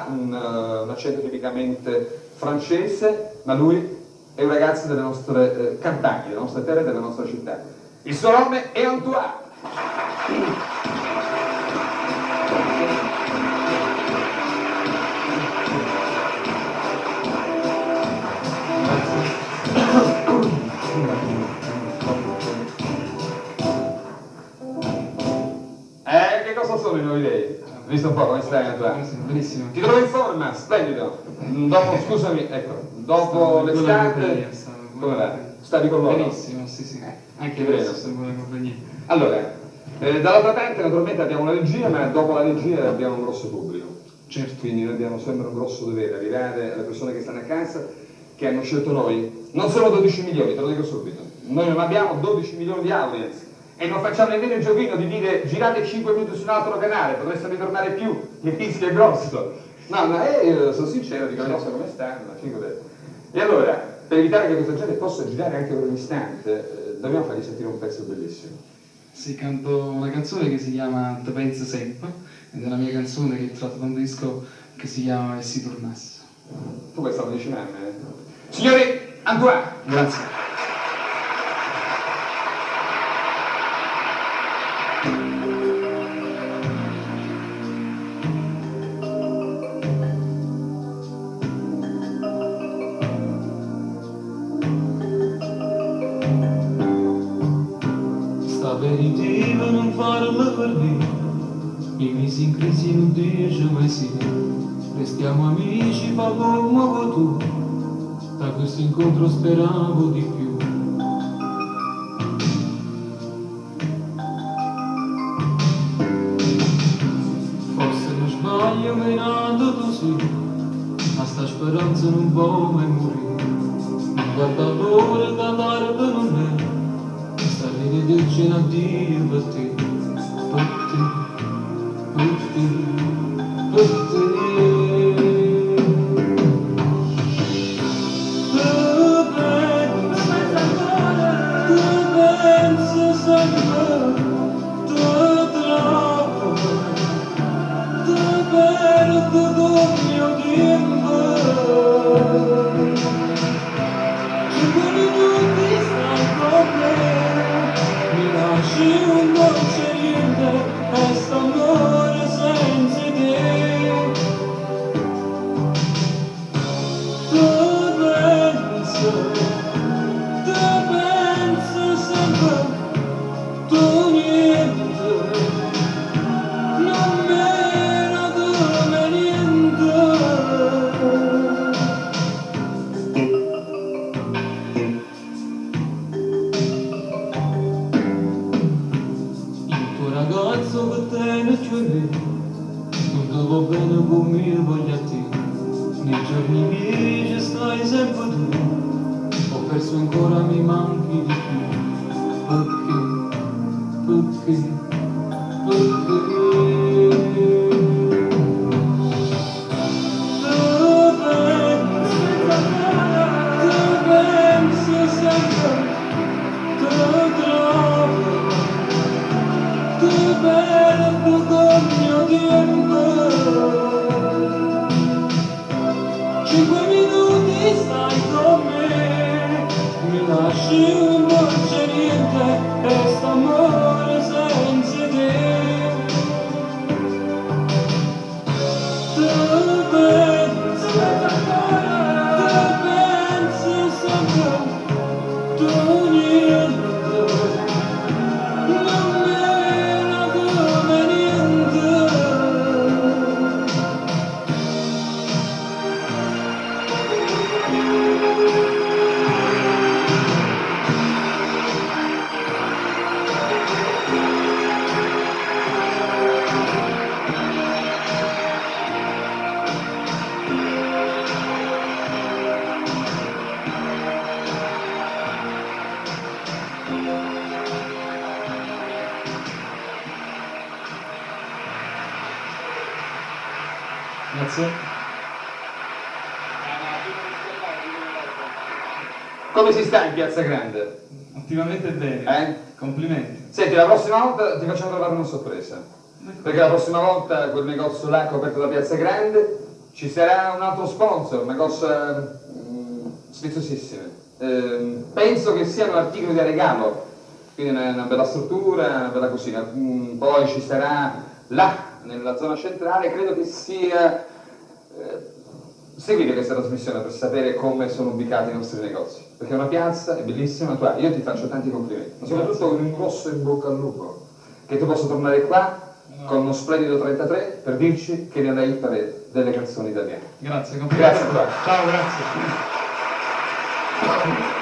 un accento tipicamente francese, ma lui è un ragazzo delle nostre campagne, delle nostre terre e della nostra città. Il suo nome è Antoine. Che cosa sono i nuovi dei? Visto un po' come stai, Antoine? Benissimo. Ti trovo in forma, splendido. Dopo, scusami, ecco, dopo l'estate, come va? Stavi con loro? Benissimo, sì. Anche Ti adesso vedo. sto in buona compagnia. Allora, dall'altra parte naturalmente abbiamo la regia, ma dopo la regia abbiamo un grosso pubblico. Certo. Quindi noi abbiamo sempre un grosso dovere, arrivare alle persone che stanno a casa, che hanno scelto noi. Non sono 12 milioni, te lo dico subito. Noi non abbiamo 12 milioni di audience. E non facciamo nemmeno il giochino di dire girate 5 minuti su un altro canale, potreste ritornare più, il rischio è grosso. No, ma io sono sincero, dico le cose come stanno, figurati. E allora, per evitare che questa gente possa girare anche per un istante, dobbiamo fargli sentire un pezzo bellissimo. Sì, canto una canzone che si chiama Te penso sempre, ed è una mia canzone che è tratta da un disco che si chiama E si tornasse. Tu questa lo dici a me? Signori, Antoine! Grazie. Aperitivo non farlo per me, i mesi in crisi non dice mai sì. Restiamo amici, fa come vuoi tu, da questo incontro speravo di più. Forse non sbaglio menando tu sì, ma sta speranza non può mai morire. Non guarda l'ora da tardi non è, di dirci un addio per te, per te, per te, per te. Tu pensi sempre, tu trovo, tu perdo con il mio tempo. 5 minuti stai con me, mi lasci un dolce niente, e sto amore senza te. Tu pensi sempre, tu niente, non meno come niente. Ragazzo che tiene più me, tutto va bene con me, voglio a te. Nei giorni miei ci stai sempre tu, ho perso ancora, mi manchi di più. Perché? Tu pensi sempre, tu trovi, tu perdo con il mio tempo. 5 minuti stai con me, mi lasci un dolce niente, e sto amore senza te. Tu pensi sempre, tu niente, non meno come niente. Grazie. Come si sta in Piazza Grande? Ottimamente bene. Eh? Complimenti. Senti, la prossima volta ti facciamo trovare una sorpresa. Perché la prossima volta quel negozio là coperto da Piazza Grande Ci sarà un altro sponsor, una cosa sfiziosissima. Penso che siano articoli da regalo, quindi una bella struttura, una bella cosina. Poi ci sarà là, nella zona centrale, credo che sia... seguite questa trasmissione per sapere come sono ubicati i nostri negozi, perché è una piazza, è bellissima. Io ti faccio tanti complimenti, ma soprattutto con un grosso in bocca al lupo, che tu possa tornare qua con uno splendido 33 per dirci che ne dai parere delle canzoni italiane. Grazie, complimenti. Grazie a te. Ciao, grazie.